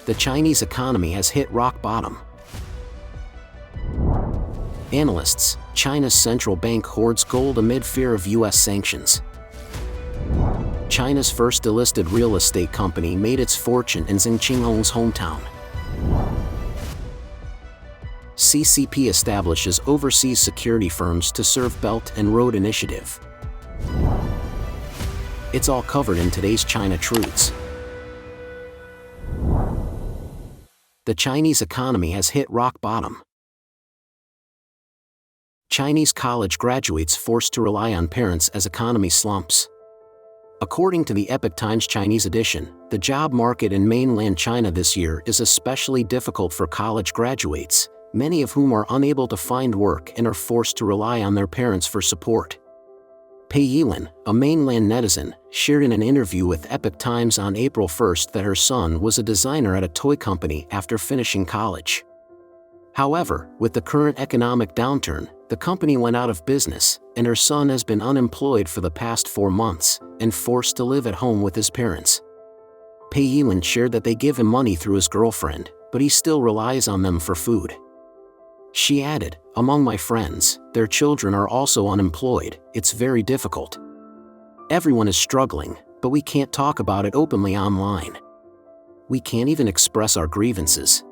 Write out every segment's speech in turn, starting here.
The Chinese economy has hit rock bottom. Analysts, China's central bank hoards gold amid fear of U.S. sanctions. China's first delisted real estate company made its fortune in Zeng Qinghong's hometown. CCP establishes overseas security firms to serve Belt and Road Initiative. It's all covered in today's China Truths. The Chinese economy has hit rock bottom. Chinese college graduates forced to rely on parents as economy slumps. According to the Epoch Times Chinese edition, the job market in mainland China this year is especially difficult for college graduates, many of whom are unable to find work and are forced to rely on their parents for support. Pei Yilin, a mainland netizen, shared in an interview with Epoch Times on April 1st that her son was a designer at a toy company after finishing college. However, with the current economic downturn, the company went out of business, and her son has been unemployed for the past 4 months and forced to live at home with his parents. Pei Yilin shared that they give him money through his girlfriend, but he still relies on them for food. She added, "Among my friends, their children are also unemployed. It's very difficult. Everyone is struggling, but we can't talk about it openly online. We can't even express our grievances.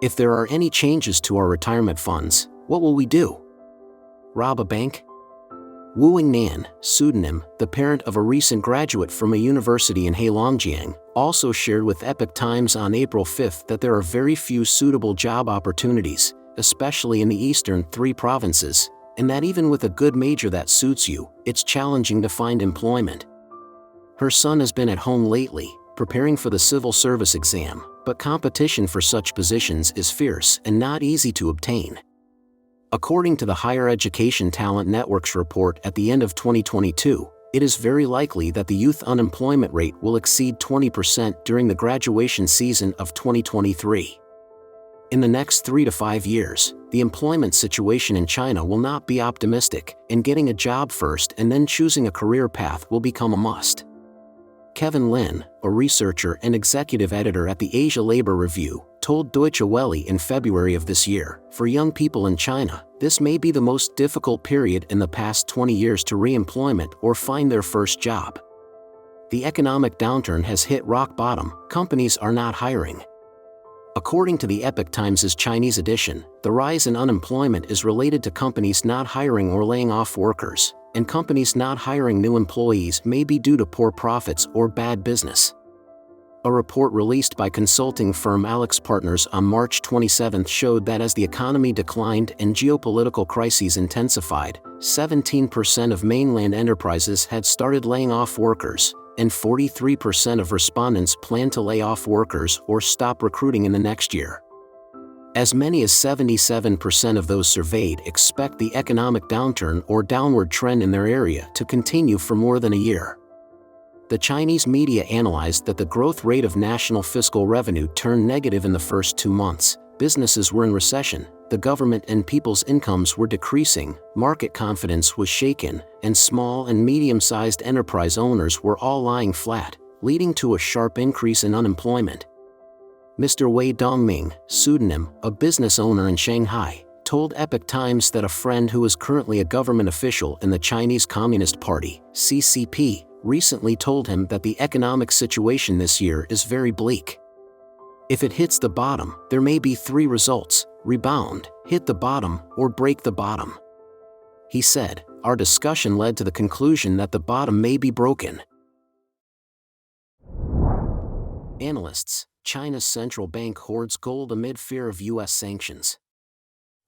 If there are any changes to our retirement funds, what will we do? Rob a bank?" Wu Yingnan, pseudonym, the parent of a recent graduate from a university in Heilongjiang, also shared with Epoch Times on April 5th that there are very few suitable job opportunities, especially in the eastern 3 provinces, and that even with a good major that suits you, it's challenging to find employment. Her son has been at home lately, preparing for the civil service exam, but competition for such positions is fierce and not easy to obtain. According to the Higher Education Talent Network's report at the end of 2022, it is very likely that the youth unemployment rate will exceed 20% during the graduation season of 2023. In the next 3 to 5 years, the employment situation in China will not be optimistic, and getting a job first and then choosing a career path will become a must. Kevin Lin, a researcher and executive editor at the Asia Labor Review, told Deutsche Welle in February of this year, "For young people in China, this may be the most difficult period in the past 20 years to re-employment or find their first job. The economic downturn has hit rock bottom, companies are not hiring." According to the Epoch Times' Chinese edition, the rise in unemployment is related to companies not hiring or laying off workers, and companies not hiring new employees may be due to poor profits or bad business. A report released by consulting firm AlixPartners on March 27 showed that as the economy declined and geopolitical crises intensified, 17% of mainland enterprises had started laying off workers, and 43% of respondents plan to lay off workers or stop recruiting in the next year. As many as 77% of those surveyed expect the economic downturn or downward trend in their area to continue for more than a year. The Chinese media analyzed that the growth rate of national fiscal revenue turned negative in the first 2 months, businesses were in recession, the government and people's incomes were decreasing, market confidence was shaken, and small and medium-sized enterprise owners were all lying flat, leading to a sharp increase in unemployment. Mr. Wei Dongming, pseudonym, a business owner in Shanghai, told Epoch Times that a friend who is currently a government official in the Chinese Communist Party, CCP, recently told him that the economic situation this year is very bleak. If it hits the bottom, there may be 3 results: rebound, hit the bottom, or break the bottom. He said, "Our discussion led to the conclusion that the bottom may be broken." Analysts, China's central bank hoards gold amid fear of U.S. sanctions.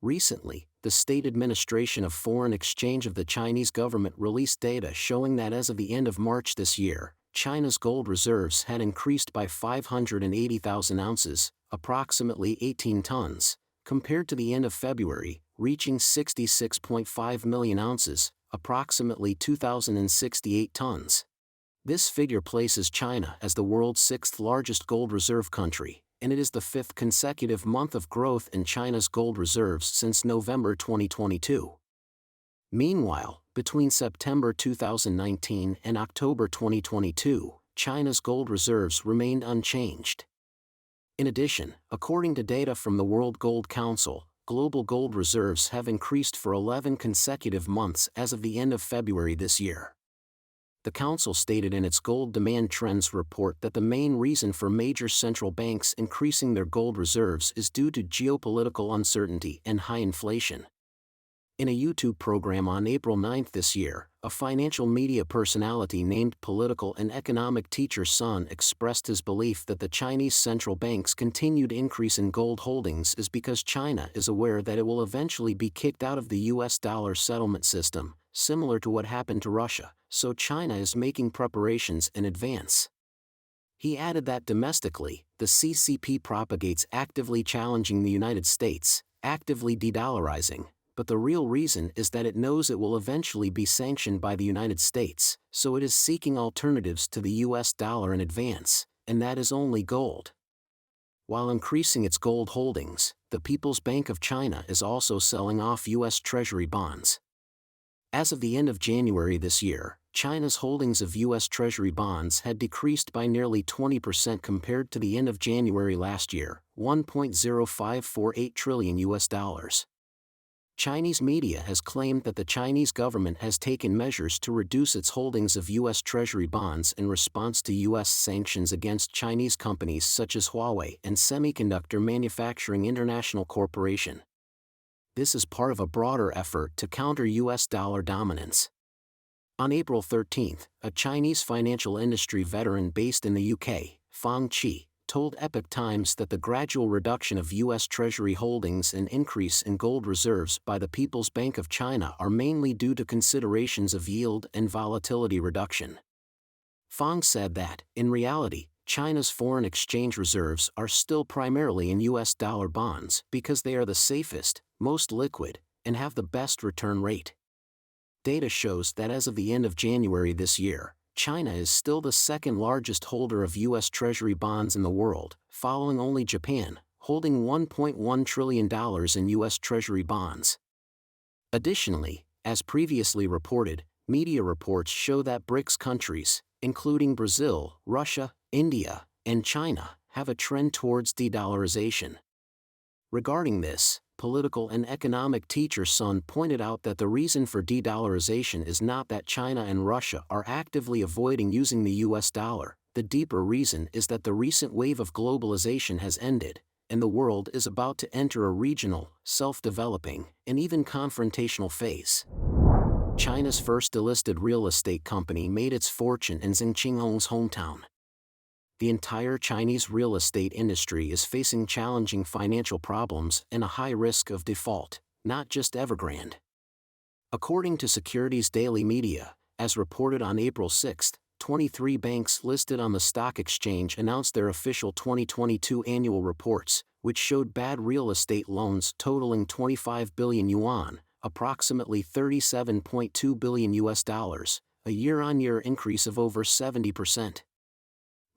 Recently, the State Administration of Foreign Exchange of the Chinese government released data showing that as of the end of March this year, China's gold reserves had increased by 580,000 ounces, approximately 18 tons, compared to the end of February, reaching 66.5 million ounces, approximately 2,068 tons. This figure places China as the world's 6th largest gold reserve country, and it is the 5th consecutive month of growth in China's gold reserves since November 2022. Meanwhile, between September 2019 and October 2022, China's gold reserves remained unchanged. In addition, according to data from the World Gold Council, global gold reserves have increased for 11 consecutive months as of the end of February this year. The Council stated in its Gold Demand Trends report that the main reason for major central banks increasing their gold reserves is due to geopolitical uncertainty and high inflation. In a YouTube program on April 9 this year, a financial media personality named political and economic teacher Sun expressed his belief that the Chinese central bank's continued increase in gold holdings is because China is aware that it will eventually be kicked out of the US dollar settlement system, similar to what happened to Russia, so China is making preparations in advance. He added that domestically, the CCP propagates actively challenging the United States, actively de-dollarizing, but the real reason is that it knows it will eventually be sanctioned by the United States, so it is seeking alternatives to the US dollar in advance, and that is only gold. While increasing its gold holdings, the People's Bank of China is also selling off US Treasury bonds. As of the end of January this year, China's holdings of US Treasury bonds had decreased by nearly 20% compared to the end of January last year, $1.0548 trillion US dollars. Chinese media has claimed that the Chinese government has taken measures to reduce its holdings of U.S. Treasury bonds in response to U.S. sanctions against Chinese companies such as Huawei and Semiconductor Manufacturing International Corporation. This is part of a broader effort to counter U.S. dollar dominance. On April 13, a Chinese financial industry veteran based in the UK, Fang Qi, told Epoch Times that the gradual reduction of U.S. Treasury holdings and increase in gold reserves by the People's Bank of China are mainly due to considerations of yield and volatility reduction. Fang said that, in reality, China's foreign exchange reserves are still primarily in U.S. dollar bonds because they are the safest, most liquid, and have the best return rate. Data shows that as of the end of January this year, China is still the second largest holder of U.S. Treasury bonds in the world, following only Japan, holding $1.1 trillion in U.S. Treasury bonds. Additionally, as previously reported, media reports show that BRICS countries, including Brazil, Russia, India, and China, have a trend towards de-dollarization. Regarding this, political and economic teacher Sun pointed out that the reason for de-dollarization is not that China and Russia are actively avoiding using the US dollar. The deeper reason is that the recent wave of globalization has ended, and the world is about to enter a regional, self-developing, and even confrontational phase. China's first delisted real estate company made its fortune in Zeng Qinghong's hometown. The entire Chinese real estate industry is facing challenging financial problems and a high risk of default, not just Evergrande. According to Securities Daily Media, as reported on April 6, 23 banks listed on the stock exchange announced their official 2022 annual reports, which showed bad real estate loans totaling 25 billion yuan, approximately $37.2 billion US dollars, a year-on-year increase of over 70%.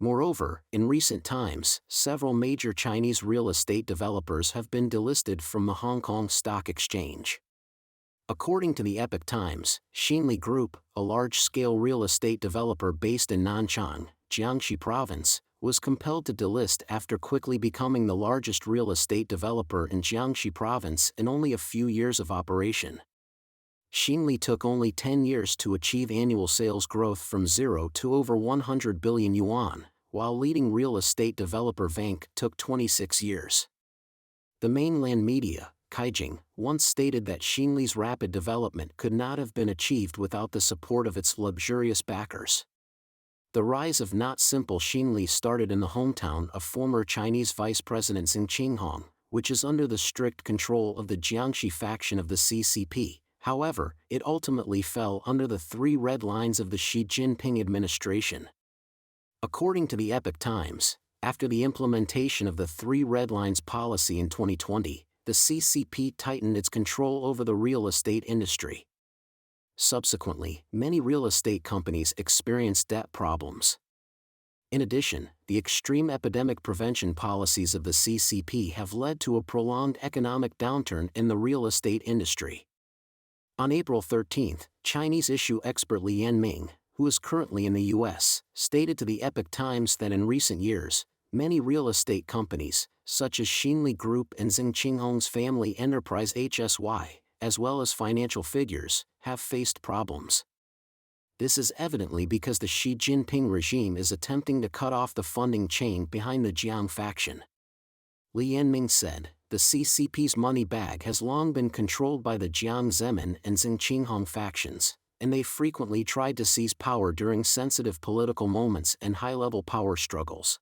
Moreover, in recent times, several major Chinese real estate developers have been delisted from the Hong Kong Stock Exchange. According to the Epoch Times, Xinli Group, a large-scale real estate developer based in Nanchang, Jiangxi Province, was compelled to delist after quickly becoming the largest real estate developer in Jiangxi Province in only a few years of operation. Xinli took only 10 years to achieve annual sales growth from zero to over 100 billion yuan, while leading real estate developer Vanke took 26 years. The mainland media, Qinghong, once stated that Xinli's rapid development could not have been achieved without the support of its luxurious backers. The rise of not simple Xinli started in the hometown of former Chinese Vice President Zeng Qinghong, which is under the strict control of the Jiangxi faction of the CCP. However, it ultimately fell under the 3 red lines of the Xi Jinping administration. According to the Epoch Times, after the implementation of the 3 red lines policy in 2020, the CCP tightened its control over the real estate industry. Subsequently, many real estate companies experienced debt problems. In addition, the extreme epidemic prevention policies of the CCP have led to a prolonged economic downturn in the real estate industry. On April 13, Chinese issue expert Lian Ming, who is currently in the U.S., stated to the Epoch Times that in recent years, Many real estate companies, such as Xinli Group and Zeng Qinghong's family enterprise HSY, as well as financial figures, have faced problems. This is evidently because the Xi Jinping regime is attempting to cut off the funding chain behind the Jiang faction. Li Yanming said, the CCP's money bag has long been controlled by the Jiang Zemin and Zeng Qinghong factions, and they frequently tried to seize power during sensitive political moments and high-level power struggles.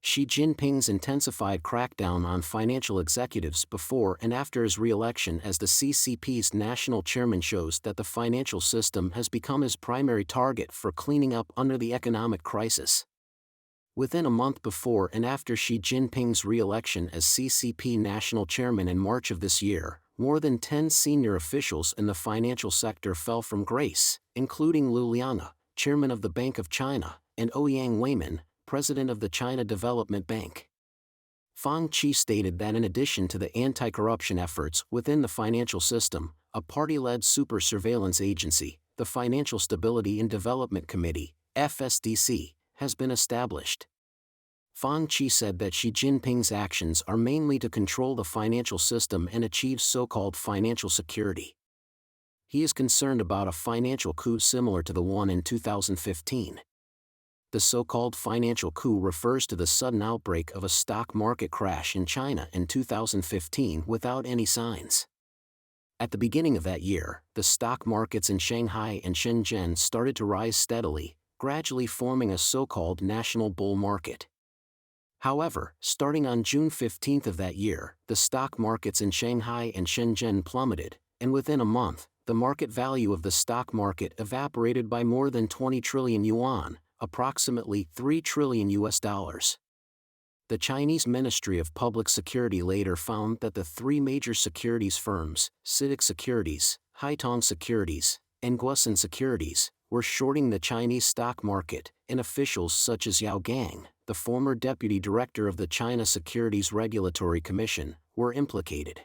Xi Jinping's intensified crackdown on financial executives before and after his re-election as the CCP's national chairman shows that the financial system has become his primary target for cleaning up under the economic crisis. Within a month before and after Xi Jinping's re-election as CCP national chairman in March of this year, more than 10 senior officials in the financial sector fell from grace, including Liu Liang, chairman of the Bank of China, and Ouyang Weimin, president of the China Development Bank. Fang Qi stated that in addition to the anti-corruption efforts within the financial system, a party-led super surveillance agency, the Financial Stability and Development Committee, FSDC, has been established. Fang Qi said that Xi Jinping's actions are mainly to control the financial system and achieve so-called financial security. He is concerned about a financial coup similar to the one in 2015. The so-called financial coup refers to the sudden outbreak of a stock market crash in China in 2015 without any signs. At the beginning of that year, the stock markets in Shanghai and Shenzhen started to rise steadily, gradually forming a so-called national bull market. However, starting on June 15 of that year, the stock markets in Shanghai and Shenzhen plummeted, and within a month, the market value of the stock market evaporated by more than 20 trillion yuan, approximately $3 trillion. The Chinese Ministry of Public Security later found that the three major securities firms, CITIC Securities, Haitong Securities, and Guosen Securities, were shorting the Chinese stock market, and officials such as Yao Gang, the former deputy director of the China Securities Regulatory Commission, were implicated.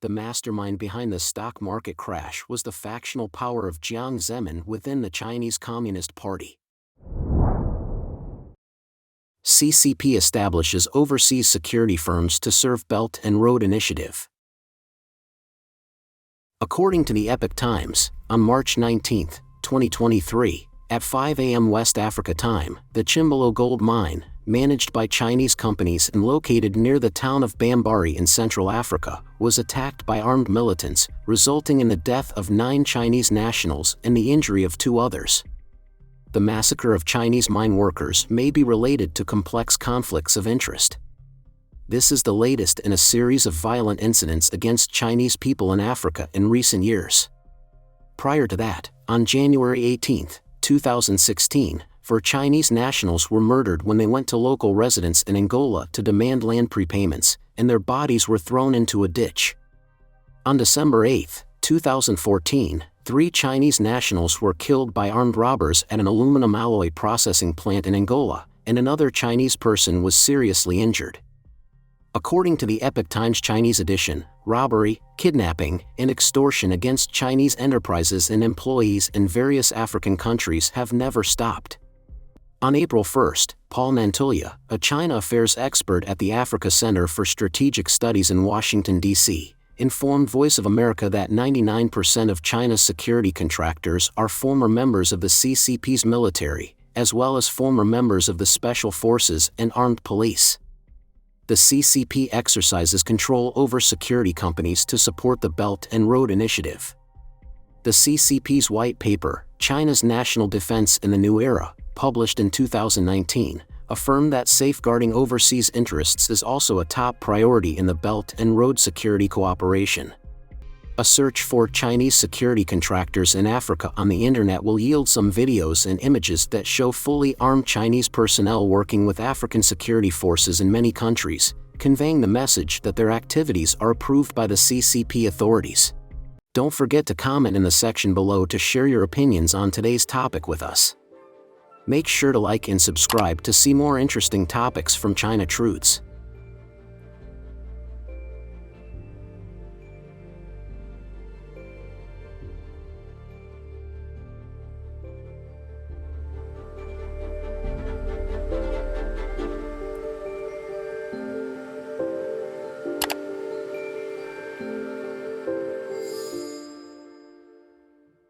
The mastermind behind the stock market crash was the factional power of Jiang Zemin within the Chinese Communist Party. CCP establishes overseas security firms to serve Belt and Road Initiative. According to the Epoch Times, on March 19, 2023, at 5 a.m. West Africa time, the Chimbolo gold mine, managed by Chinese companies and located near the town of Bambari in Central Africa, was attacked by armed militants, resulting in the death of 9 Chinese nationals and the injury of 2 others. The massacre of Chinese mine workers may be related to complex conflicts of interest. This is the latest in a series of violent incidents against Chinese people in Africa in recent years. Prior to that, on January 18, 2016, 4 Chinese nationals were murdered when they went to local residents in Angola to demand land prepayments, and their bodies were thrown into a ditch. On December 8, 2014, 3 Chinese nationals were killed by armed robbers at an aluminum alloy processing plant in Angola, and another Chinese person was seriously injured. According to the Epoch Times Chinese edition, robbery, kidnapping, and extortion against Chinese enterprises and employees in various African countries have never stopped. On April 1, Paul Nantulia, a China affairs expert at the Africa Center for Strategic Studies in Washington, D.C., informed Voice of America that 99% of China's security contractors are former members of the CCP's military, as well as former members of the special forces and armed police. The CCP exercises control over security companies to support the Belt and Road Initiative. The CCP's white paper, China's National Defense in the New Era, published in 2019, affirmed that safeguarding overseas interests is also a top priority in the Belt and Road Security Cooperation. A search for Chinese security contractors in Africa on the internet will yield some videos and images that show fully armed Chinese personnel working with African security forces in many countries, conveying the message that their activities are approved by the CCP authorities. Don't forget to comment in the section below to share your opinions on today's topic with us. Make sure to like and subscribe to see more interesting topics from China Truths.